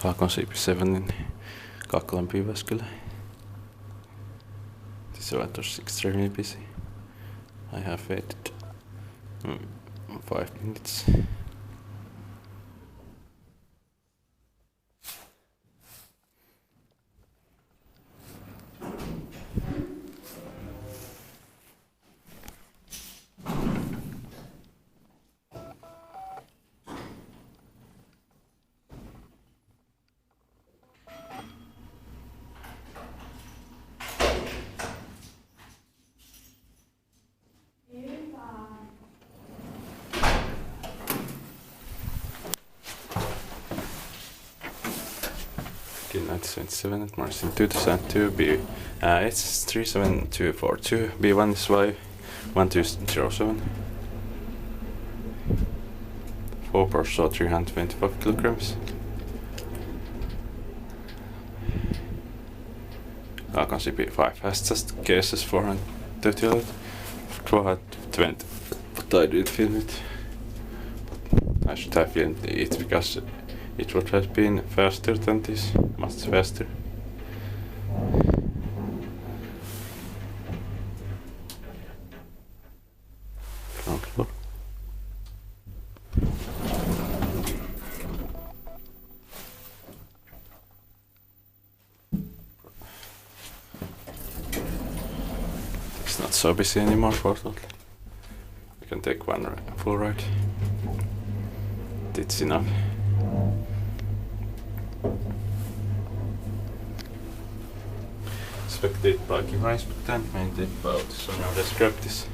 Kaakonsiipi 7 Kaakkolampi Jyväskylä. This route was extremely busy. I have waited 5 minutes. Kone 1977 at Mars in 2002 B it's 37242 B1 is Y 1207 4 per 325 kilograms. Kaakonsiipi 5 fastest cases 438 420 but I didn't film it. I should have filmed it because it would have been faster than this, much faster. Ground floor. It's not so busy anymore, fortunately. We can take one full ride. It's enough. Expected parking rights, but then maintained by Otis, so now let's grab this.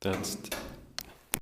That's